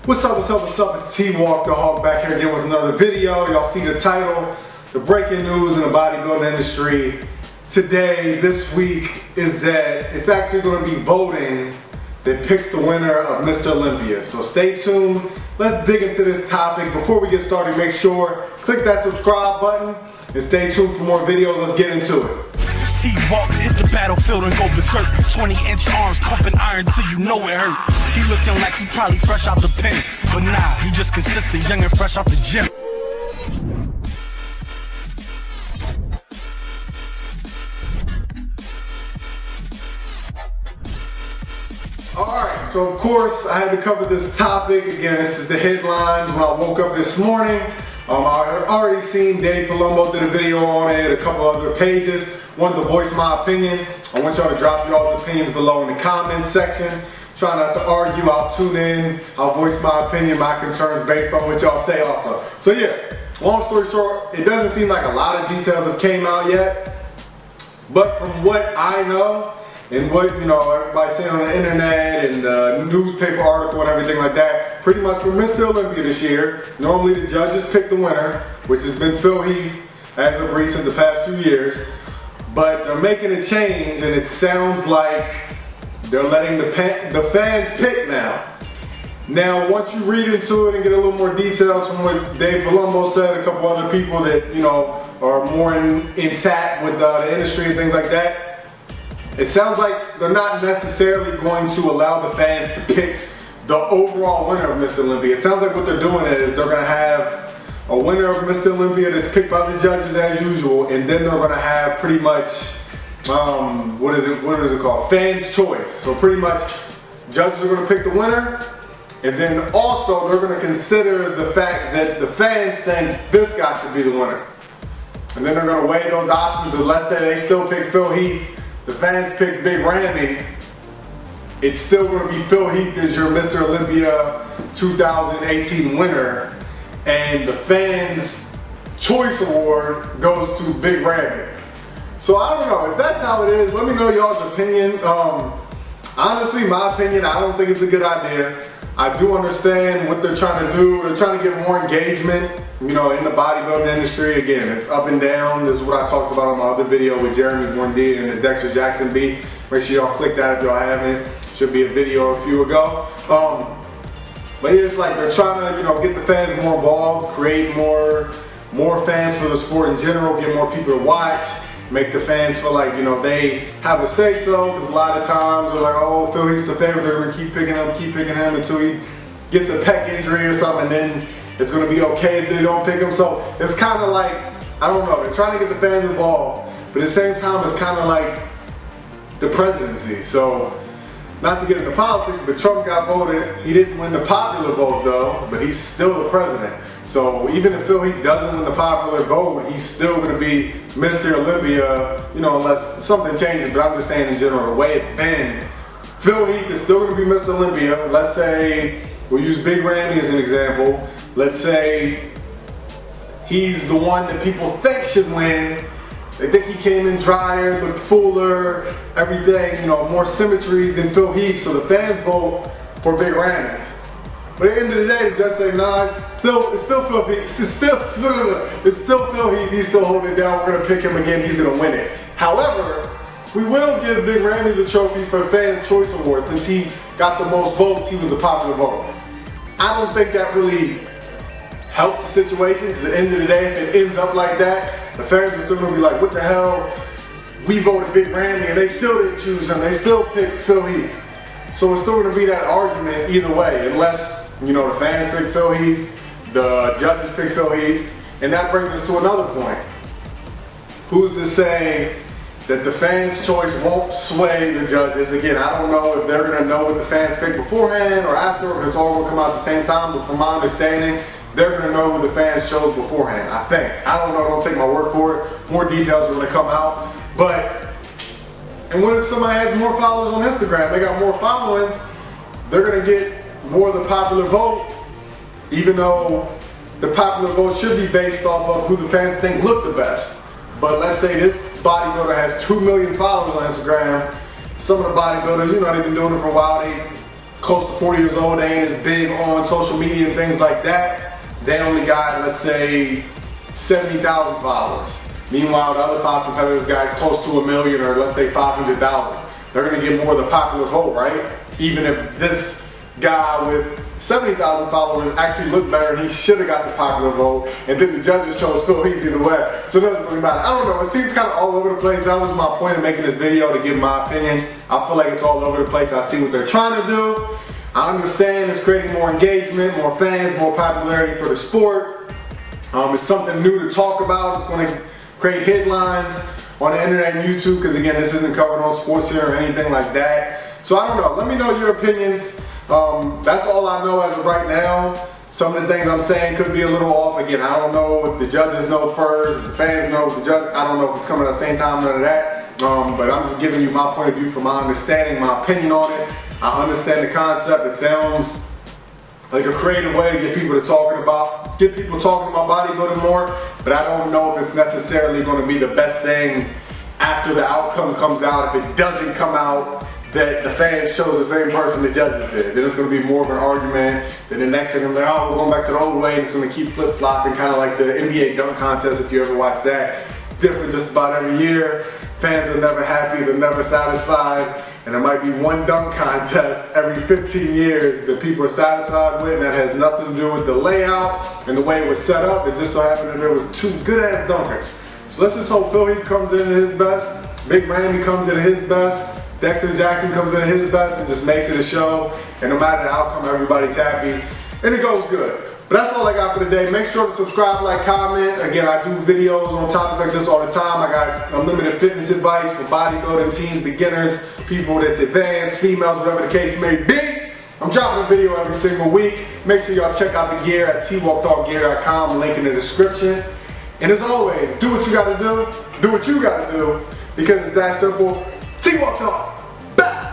What's up, It's T-Walk the Hawk back here again with another video. Y'all see the title, the breaking news in the bodybuilding industry today, this week, is that it's actually going to be voting that picks the winner of Mr. Olympia. So stay tuned. Let's dig into this topic. Before we get started, make sure, click that subscribe button and stay tuned for more videos. Let's get into it. T-Walk hit the battlefield and go berserk. 20-inch arms pumping iron till you know it hurt. He looking like he probably fresh out the pen, but nah, he just consistent, young and fresh out the gym. Alright, so of course I had to cover this topic. Again, this is the headlines when I woke up this morning. I already seen Dave Palumbo did a video on it, a couple other pages. Wanted to voice my opinion. I want y'all to drop y'all's opinions below in the comment section. Try not to argue, I'll tune in, I'll voice my opinion, my concerns based on what y'all say also. So yeah, long story short, it doesn't seem like a lot of details have came out yet, but from what I know, and what everybody's saying on the internet and the newspaper article and everything like that, pretty much for Mr. Olympia this year, normally the judges pick the winner, which has been Phil Heath as of recent, the past few years. But they're making a change, and it sounds like they're letting the fans pick now. Now, once you read into it and get a little more details from what Dave Palumbo said, a couple other people that are more intact with the industry and things like that, it sounds like they're not necessarily going to allow the fans to pick the overall winner of Mr. Olympia. It sounds like what they're doing is they're going to have a winner of Mr. Olympia that's picked by the judges as usual, and then they're going to have pretty much, what is it called? Fans' choice. So pretty much, judges are going to pick the winner, and then also they're going to consider the fact that the fans think this guy should be the winner. And then they're going to weigh those options, but let's say they still pick Phil Heath, the fans pick Big Randy, it's still going to be Phil Heath as your Mr. Olympia 2018 winner, and the fans' choice award goes to Big Randy. So I don't know, if that's how it is, let me know y'all's opinion. Honestly, my opinion, I don't think it's a good idea. I do understand what they're trying to do. They're trying to get more engagement, in the bodybuilding industry. Again, it's up and down. This is what I talked about on my other video with Jeremy Buendia and the Dexter Jackson beat. Make sure y'all click that if y'all haven't. Should be a video a few ago. But it's like they're trying to, get the fans more involved, create more fans for the sport in general, get more people to watch, make the fans feel like, they have a say-so, because a lot of times they're like, oh, Phil Heath's the favorite, they're going to keep picking him until he gets a pec injury or something, and then it's going to be okay if they don't pick him. So it's kind of like, I don't know, they're trying to get the fans involved, but at the same time, it's kind of like the presidency. So, not to get into politics, but Trump got voted. He didn't win the popular vote though, but he's still the president. So even if Phil Heath doesn't win the popular vote, he's still going to be Mr. Olympia, unless something changes. But I'm just saying in general, the way it's been, Phil Heath is still going to be Mr. Olympia. Let's say, we'll use Big Randy as an example. Let's say he's the one that people think should win. They think he came in drier, looked fuller, everything, more symmetry than Phil Heath, so the fans vote for Big Randy. But at the end of the day, the judge say, nah, it's still Phil Heath, it's still Phil Heath, he's still holding it down, we're gonna pick him again, he's gonna win it. However, we will give Big Randy the trophy for Fans' Choice Award, since he got the most votes, he was the popular vote. I don't think that really helps the situation, because at the end of the day, if it ends up like that, the fans are still going to be like, what the hell, we voted Big Randy and they still didn't choose him, they still picked Phil Heath. So it's still going to be that argument either way, unless, the fans pick Phil Heath, the judges pick Phil Heath, and that brings us to another point. Who's to say that the fans' choice won't sway the judges? Again, I don't know if they're going to know what the fans pick beforehand or after, or if it's all going to come out at the same time, but from my understanding, they're going to know who the fans chose beforehand, I think. I don't know, don't take my word for it. More details are going to come out. And what if somebody has more followers on Instagram? They got more followings, they're going to get more of the popular vote, even though the popular vote should be based off of who the fans think look the best. But let's say this bodybuilder has 2 million followers on Instagram. Some of the bodybuilders, they've been doing it for a while, close to 40 years old, they ain't as big on social media and things like that. They only got, let's say, 70,000 followers. Meanwhile, the other 5 competitors got close to 1 million, or let's say 500,000. They're gonna get more of the popular vote, right? Even if this guy with 70,000 followers actually looked better and he should have got the popular vote, and then the judges chose Phil Heath either way. So it doesn't really matter. I don't know, it seems kind of all over the place. That was my point of making this video, to give my opinion. I feel like it's all over the place. I see what they're trying to do. I understand it's creating more engagement, more fans, more popularity for the sport. It's something new to talk about. It's going to create headlines on the internet and YouTube, because again, this isn't covered on sports here or anything like that. So I don't know. Let me know your opinions. That's all I know as of right now. Some of the things I'm saying could be a little off. Again, I don't know if the judges know first, if the fans know, if the judge, I don't know if it's coming at the same time, none of that. But I'm just giving you my point of view from my understanding, my opinion on it. I understand the concept. It sounds like a creative way to get people talking about bodybuilding more, but I don't know if it's necessarily going to be the best thing after the outcome comes out. If it doesn't come out that the fans chose the same person the judges did, then it's going to be more of an argument. Then the next thing, they're like, oh, we're going back to the old way, and it's going to keep flip-flopping, kind of like the NBA dunk contest, if you ever watch that. It's different just about every year. Fans are never happy, they're never satisfied, and there might be one dunk contest every 15 years that people are satisfied with, and that has nothing to do with the layout and the way it was set up. It just so happened that there was 2 good-ass dunkers. So let's just hope Phil Heath comes in at his best, Big Randy comes in at his best, Dexter Jackson comes in at his best and just makes it a show, and no matter the outcome, everybody's happy, and it goes good. But that's all I got for today. Make sure to subscribe, like, comment. Again, I do videos on topics like this all the time. I got unlimited fitness advice for bodybuilding, teens, beginners, people that's advanced, females, whatever the case may be. I'm dropping a video every single week. Make sure y'all check out the gear at twalktalkgear.com, link in the description. And as always, do what you gotta do what you gotta do, because it's that simple. T-Walk Talk, back!